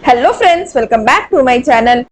Hello friends, welcome back to my channel.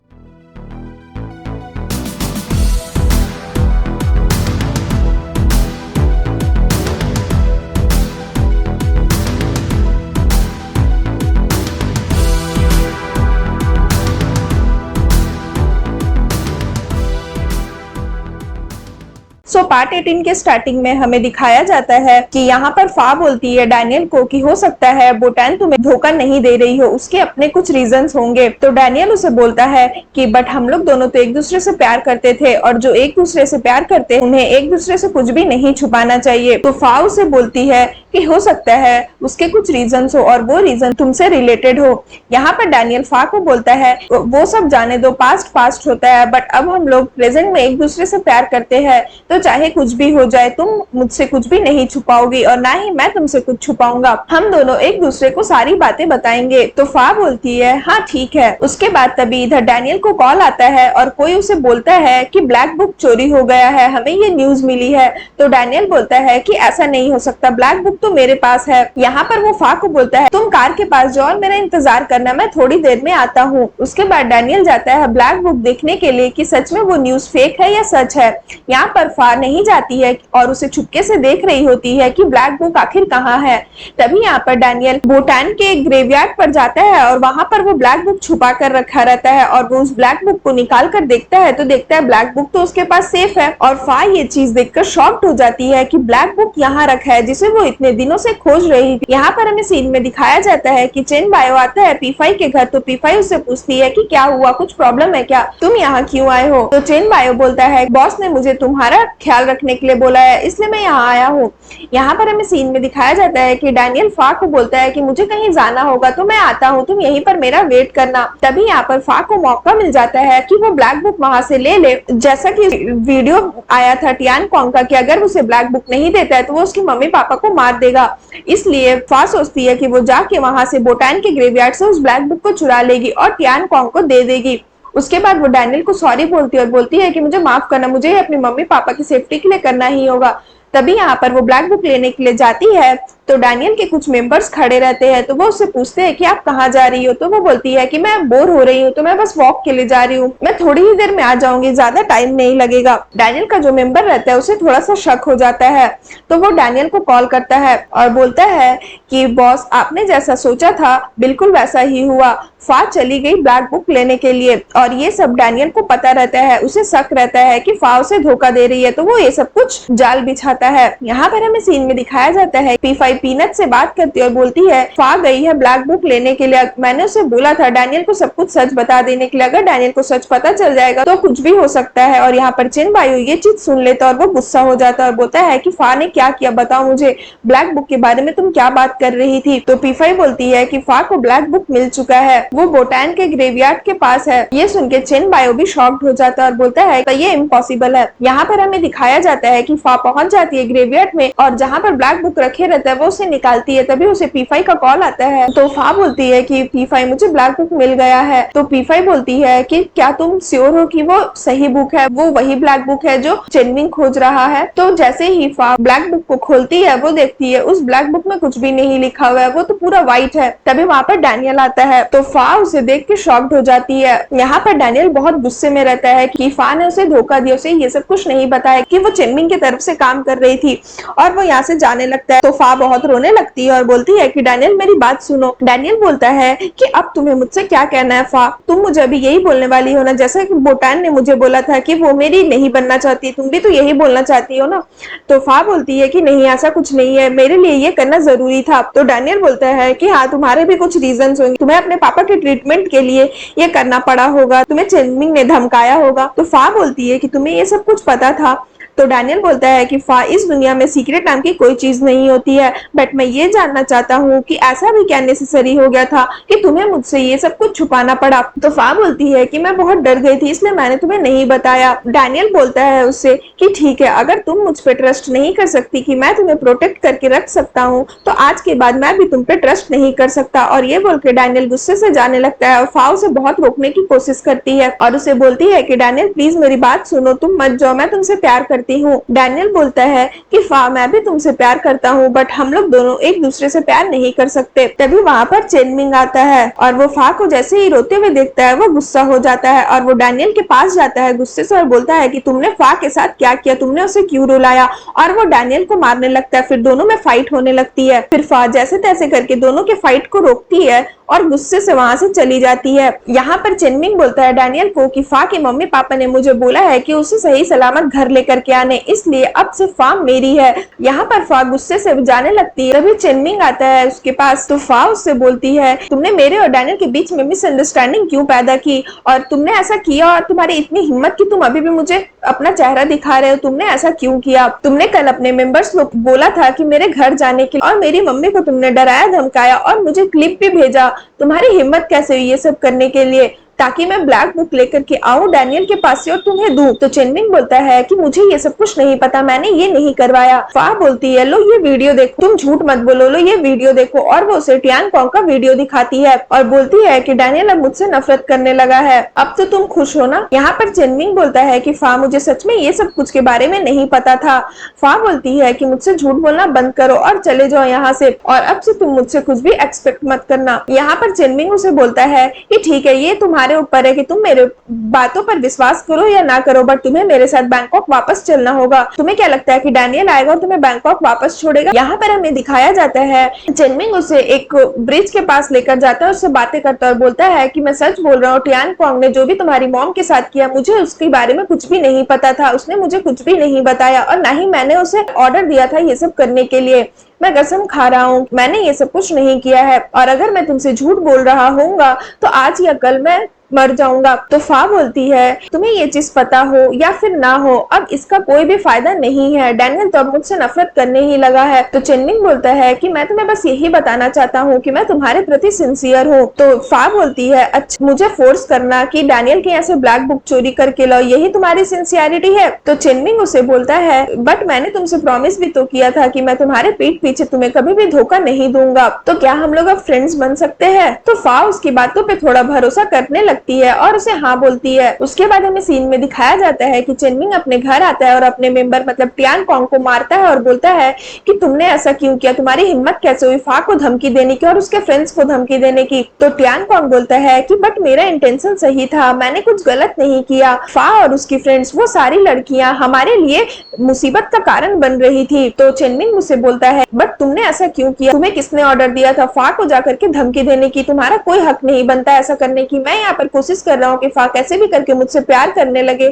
Part 18 के starting में हमें दिखाया जाता है कि यहाँ पर फा बोलती है डैनियल को कि हो सकता है बोटैन तुम्हें धोखा नहीं दे रही हो, उसके अपने कुछ रीजंस होंगे। तो डैनियल उसे बोलता है कि बट हम लोग दोनों तो एक दूसरे से प्यार करते थे और जो एक दूसरे से प्यार करते हैं उन्हें एक दूसरे से कुछ भी नहीं छुपाना चाहिए। तो फा उसे बोलती है कि हो सकता है उसके कुछ रीजंस हो और वो रीजन तुमसे रिलेटेड हो। यहाँ पर डैनियल फा को बोलता है वो सब जाने दो, पास्ट पास्ट होता है, बट अब हम लोग प्रेजेंट में एक दूसरे से प्यार करते हैं, तो चाहे कुछ भी हो जाए तुम मुझसे कुछ भी नहीं छुपाओगी और ना ही मैं तुमसे कुछ छुपाऊंगा। हम दोनों एक दूसरे को सारी बातें बताएंगे। तो फा बोलती है हाँ ठीक है। उसके बाद तभी इधर डैनियल को कॉल आता है और कोई उसे बोलता है कि ब्लैक बुक चोरी हो गया है, हमें ये न्यूज मिली है। तो डैनियल बोलता है कि ऐसा नहीं हो सकता, ब्लैक बुक तो मेरे पास है। यहाँ पर वो फा को बोलता है तुम कार के पास जाओ और मेरा इंतजार करना, मैं थोड़ी देर में आता हूँ। उसके बाद डैनियल जाता है ब्लैक बुक देखने के लिए कि सच में वो न्यूज फेक है या सच है। यहाँ पर फा नहीं जाती है और उसे चुपके से देख रही होती है कि ब्लैक बुक आखिर कहाँ है। तभी यहाँ पर डैनियल बोटान के ग्रेवयार्ड पर जाता है और वहां पर वो ब्लैक बुक छुपा कर रखा रहता है और वो उस ब्लैक बुक को निकाल कर देखता है तो देखता है ब्लैक बुक तो उसके पास सेफ है। और फा ये चीज देखकर शॉक्ड हो जाती है कि ब्लैक बुक यहाँ रखा है जिसे वो इतने दिनों से खोज रही थी। यहाँ पर हमें सीन में दिखाया जाता है कि चेन बायो आता है पी5 के घर। तो पी5 उससे पूछती है कि क्या हुआ, कुछ प्रॉब्लम है क्या, तुम यहाँ क्यों आए हो। तो चेन बायो बोलता है बॉस ने मुझे तुम्हारा ख्याल रखने के लिए बोला है, इसलिए मैं यहाँ आया हूँ। यहाँ पर हमें सीन में दिखाया जाता है कि डैनियल फा को बोलता है कि मुझे कहीं जाना होगा तो मैं आता हूँ, तुम यहीं पर मेरा वेट करना। तभी यहाँ पर फा को मौका मिल जाता है कि वो ब्लैक बुक वहां से ले ले। जैसा कि वीडियो आया था टियान कॉन्ग का कि अगर उसे ब्लैक बुक नहीं देता है तो वो उसके मम्मी पापा को मार देगा। इसलिए फा सोचती है कि वो जाके वहां से बोटान के ग्रेवयार्ड से उस ब्लैक बुक को चुरा लेगी और टियान कॉन्ग को दे देगी। उसके बाद वो डैनियल को सॉरी बोलती है और बोलती है कि मुझे माफ करना, मुझे अपने मम्मी पापा की सेफ्टी के लिए करना ही होगा। तभी यहाँ पर वो ब्लैक बुक लेने के लिए जाती है तो डैनियल के कुछ मेंबर्स खड़े रहते हैं। तो वो उससे पूछते हैं कि आप कहाँ जा रही हो। तो वो बोलती है कि मैं बोर हो रही हूँ तो मैं बस वॉक के लिए जा रही हूँ, मैं थोड़ी ही देर में आ जाऊंगी, ज्यादा टाइम नहीं लगेगा। डैनियल का जो मेंबर रहता है उसे थोड़ा सा शक हो जाता है तो वो डैनियल को कॉल करता है और बोलता है कि बॉस आपने जैसा सोचा था बिल्कुल वैसा ही हुआ, फा चली गई ब्लैक बुक लेने के लिए। और ये सब डैनियल को पता रहता है, उसे शक रहता है कि फा उसे धोखा दे रही है, तो वो ये सब कुछ जाल बिछाता है। यहाँ पर हमें सीन में दिखाया जाता है पी5 पीनट से बात करती है और बोलती है फा गई है ब्लैक बुक लेने के लिए, मैंने उसे बोला था डैनियल को सब कुछ सच बता देने के लिए, अगर डैनियल को सच पता चल जाएगा तो कुछ भी हो सकता है। और यहाँ पर चेन बायो ये चीज सुन लेता और वो गुस्सा हो जाता है और बोलता है कि फा ने क्या किया, बताओ मुझे, ब्लैक बुक के बारे में तुम क्या बात कर रही थी। तो पी5 बोलती है कि फा को ब्लैक बुक मिल चुका है, वो बोटान के ग्रेवयार्ड के पास है। ये सुन के चेन बायो भी शॉक्ड हो जाता है और बोलता है कि ये इम्पॉसिबल है। यहाँ पर हमें दिखाया जाता है कि फा पहुंच जाती है ग्रेवयार्ड में और जहाँ पर ब्लैक बुक रखे रहता है वो उसे निकालती है। तभी उसे पी5 का कॉल आता है तो फा बोलती है कि पी5 मुझे ब्लैक बुक मिल गया है। तो पी5 बोलती है कि क्या तुम श्योर हो कि वो सही बुक है, वो वही ब्लैक बुक है जो चेनविंग खोज रहा है। तो जैसे ही फा ब्लैक बुक को खोलती है वो देखती है उस ब्लैक बुक में कुछ भी नहीं लिखा हुआ है, वो तो पूरा व्हाइट है। तभी वहां पर डैनियल आता है तो फा उसे देख के शॉक्ड हो जाती है। यहाँ पर डैनियल बहुत गुस्से में रहता है कि फा ने उसे धोखा दिया, उसे ये सब कुछ नहीं बताया कि वो चेनविंग की तरफ से काम कर रही थी और वो यहाँ से जाने लगता है। तो फा बहुत रोने लगती है और बोलती है कि डैनियल मेरी बात सुनो। डैनियल बोलता है कि अब तुम्हें मुझसे क्या कहना है फा, तुम मुझे अभी यही बोलने वाली हो ना, जैसा कि बोटान ने मुझे बोला था कि वो मेरी नहीं बनना चाहती, तुम भी तो यही बोलना चाहती हो ना। तो फा बोलती है कि नहीं ऐसा कुछ नहीं है, मेरे लिए ये करना जरूरी था। तो डैनियल बोलता है कि हाँ तुम्हारे भी कुछ रीजंस होंगे, तुम्हें अपने पापा के ट्रीटमेंट के लिए ये करना पड़ा होगा, तुम्हें चेनविंग ने धमकाया होगा। तो फा बोलती है कि तुम्हें ये सब कुछ पता था। तो डैनियल बोलता है कि फा इस दुनिया में सीक्रेट नाम की कोई चीज नहीं होती है, बट मैं ये जानना चाहता हूँ कि ऐसा भी क्या नेसेसरी हो गया था कि तुम्हें मुझसे ये सब कुछ छुपाना पड़ा। तो फा बोलती है कि मैं बहुत डर गई थी इसलिए मैंने तुम्हें नहीं बताया। डैनियल बोलता है उससे कि ठीक है, अगर तुम मुझ पे ट्रस्ट नहीं कर सकती कि मैं तुम्हें प्रोटेक्ट करके रख सकता हूँ तो आज के बाद मैं भी तुम पे ट्रस्ट नहीं कर सकता। और ये बोल के डैनियल गुस्से से जाने लगता है और फा उसे बहुत रोकने की कोशिश करती है और उसे बोलती है कि डैनियल प्लीज मेरी बात सुनो, तुम मत जाओ, मैं तुमसे प्यार करती सकती हूँ। डैनियल बोलता है कि फा मैं भी तुमसे प्यार करता हूँ बट हम लोग दोनों एक दूसरे से प्यार नहीं कर सकते। तभी वहाँ पर चेनमिंग आता है और वो फा को जैसे ही रोते हुए देखता है वो गुस्सा हो जाता है और वो डैनियल के पास जाता है गुस्से से और बोलता है कि तुमने फा के साथ क्या किया, तुमने उसे क्यों रुलाया, और वो डैनियल को मारने लगता है। फिर दोनों में फाइट होने लगती है। फिर फा जैसे तैसे करके दोनों के फाइट को रोकती है और गुस्से से वहां से चली जाती है। यहाँ पर चेनमिंग बोलता है डैनियल को कि फा के मम्मी पापा ने मुझे बोला है कि उसे सही सलामत घर लेकर के आने, इसलिए अब से फा मेरी है। यहाँ पर फा गुस्से से जाने लगती है। तभी चेनमिंग आता है उसके पास तो फा उससे बोलती है तुमने मेरे और डैनियल के बीच में मिसअंडरस्टैंडिंग क्यों पैदा की, और तुमने ऐसा किया, और तुम्हारी इतनी हिम्मत कि तुम अभी भी मुझे अपना चेहरा दिखा रहे हो, तुमने ऐसा क्यों किया। तुमने कल अपने मेंबर्स को बोला था कि मेरे घर जाने के लिए, और मेरी मम्मी को तुमने डराया धमकाया और मुझे क्लिप भी भेजा। तुम्हारी हिम्मत कैसे हुई ये सब करने के लिए, ताकि मैं ब्लैक बुक लेकर के आऊं डैनियल के पास से और तुम्हें दूं। तो चेनमिंग बोलता है कि मुझे ये सब कुछ नहीं पता, मैंने ये नहीं करवाया। फा बोलती है लो ये वीडियो देखो, तुम झूठ मत बोलो, लो ये वीडियो देखो, और वो उसे टियान कॉन्ग का वीडियो दिखाती है और बोलती है कि डैनियल अब मुझसे नफरत करने लगा है, अब तो तुम खुश हो ना। यहाँ पर चेनमिंग बोलता है कि फा मुझे सच में ये सब कुछ के बारे में नहीं पता था। फा बोलती है कि मुझसे झूठ बोलना बंद करो और चले जाओ यहाँ से, और अब से तुम मुझसे कुछ भी एक्सपेक्ट मत करना। यहाँ पर चेनमिंग उसे बोलता है कि ठीक है, ये तुम्हारे ऊपर है कि तुम मेरे बातों पर विश्वास करो या ना करो, बट तुम्हें मेरे साथ बैंकॉक वापस चलना होगा। तुम्हें क्या लगता है कि डैनियल आएगा और तुम्हें बैंकॉक वापस छोड़ेगा। यहाँ पर हमें दिखाया जाता है चेनमिंग उसे एक ब्रिज के पास लेकर जाता है, उससे बातें करता है और बोलता है कि मैं सच बोल रहा हूँ, टियान कॉन्ग ने जो भी तुम्हारी मॉम के साथ किया मुझे उसके बारे में कुछ भी नहीं पता था, उसने मुझे कुछ भी नहीं बताया और ना ही मैंने उसे ऑर्डर दिया था ये सब करने के लिए। मैं कसम खा रहा हूँ मैंने ये सब कुछ नहीं किया है, और अगर मैं तुमसे झूठ बोल रहा होऊंगा तो आज या कल मैं मर जाऊंगा। तो फा बोलती है तुम्हें ये चीज पता हो या फिर ना हो, अब इसका कोई भी फायदा नहीं है, डैनियल तो अब मुझसे नफरत करने ही लगा है। तो चेनमिंग बोलता है कि मैं तुम्हें बस यही बताना चाहता हूँ कि मैं तुम्हारे प्रति सिंसियर हूँ। तो फा बोलती है अच्छा मुझे फोर्स करना कि डैनियल के यहाँ से ब्लैक बुक चोरी करके लाओ, यही तुम्हारी सिंसियरिटी है। तो चेनमिंग उसे बोलता है बट मैंने तुमसे प्रॉमिस भी तो किया था कि मैं तुम्हारे पीठ पीछे तुम्हें कभी भी धोखा नहीं दूंगा, तो क्या हम लोग अब फ्रेंड्स बन सकते हैं। तो फा उसकी बातों पे थोड़ा भरोसा करने लगती है और उसे हाँ बोलती है। उसके बाद हमें सीन में दिखाया जाता है कि चेनमिंग अपने घर आता है और अपने मेंबर मतलब टियान कॉन्ग को मारता है और बोलता है कि तुमने ऐसा क्यों किया, तुम्हारी हिम्मत कैसे हुई फा को धमकी देने की और उसके फ्रेंड्स को धमकी देने की। तो टियान कॉन्ग बोलता है कि बट मेरा इंटेंशन सही था, मैंने कुछ गलत नहीं किया, फा और उसकी फ्रेंड्स वो सारी लड़कियां हमारे लिए मुसीबत का कारण बन रही थी। तो चेनमिंग मुझसे बोलता है बट तुमने ऐसा क्यों किया, तुम्हें किसने ऑर्डर दिया था फा को जाकर के धमकी देने की, तुम्हारा कोई हक नहीं बनता ऐसा करने की। मैं यहाँ पर कोशिश कर रहा हूँ कि फा कैसे भी करके मुझसे प्यार करने लगे,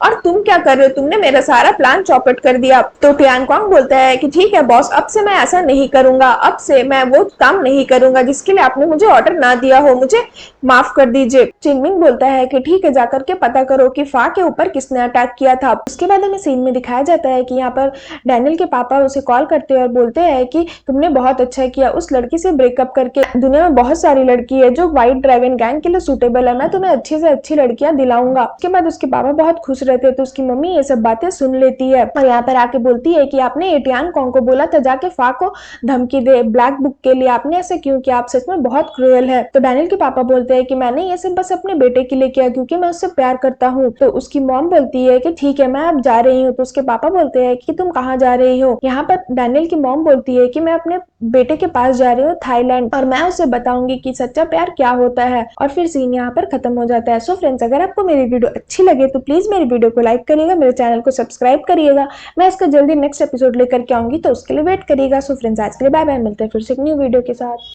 और तुम क्या कर रहे हो, तुमने मेरा सारा प्लान चौपट कर दिया। तो टियान कॉन्ग बोलता है कि ठीक है बॉस, अब से मैं ऐसा नहीं करूंगा, अब से मैं वो काम नहीं करूंगा जिसके लिए आपने मुझे ऑर्डर ना दिया हो, मुझे माफ कर दीजिए। चेनमिंग बोलता है कि ठीक है, जाकर के पता करो कि फा के ऊपर किसने अटैक किया था। उसके बाद हमें सीन में दिखाया जाता है कि यहाँ पर डैनियल के पापा उसे कॉल करते हैं और बोलते हैं कि तुमने बहुत अच्छा किया, उस लड़की से ब्रेकअप करके, दुनिया में बहुत सारी लड़की है जो व्हाइट ड्रैगन गैंग के लिए सुटेबल है, मैं तुम्हें अच्छी से अच्छी लड़कियां दिलाऊंगा। उसके बाद उसके पापा बहुत खुश रहते हैं। तो उसकी मम्मी ये सब बातें सुन लेती है और यहाँ पर आके बोलती है कि आपने टियान कॉन्ग को बोला था जाके फा को धमकी दे ब्लैक बुक के लिए, आपने ऐसे क्यों किया, आप सच में बहुत क्रूएल है। तो डैनियल के पापा बोलते हैं कि मैंने ये सब बस अपने बेटे के लिए किया क्योंकि मैं उससे प्यार करता हूँ। तो उसकी मॉम बोलती है कि ठीक है मैं अब जा रही हूँ। तो उसके पापा बोलते हैं कि तुम कहाँ जा रही हो। यहाँ पर डैनियल की मॉम बोलती है कि मैं अपने बेटे के पास जा रही हूँ थाईलैंड, और मैं उसे बताऊंगी कि सच्चा प्यार क्या होता है। और फिर सीन यहाँ पर खत्म हो जाता है। सो फ्रेंड्स, अगर आपको मेरी वीडियो अच्छी लगे तो प्लीज मेरी वीडियो को लाइक करिएगा, मेरे चैनल को सब्सक्राइब करिएगा। मैं इसका जल्दी नेक्स्ट एपिसोड लेकर के आऊंगी तो उसके लिए वेट करिएगा। सो फ्रेंड्स, आज के लिए बाय बाय, मिलते हैं फिर से एक न्यू वीडियो के साथ।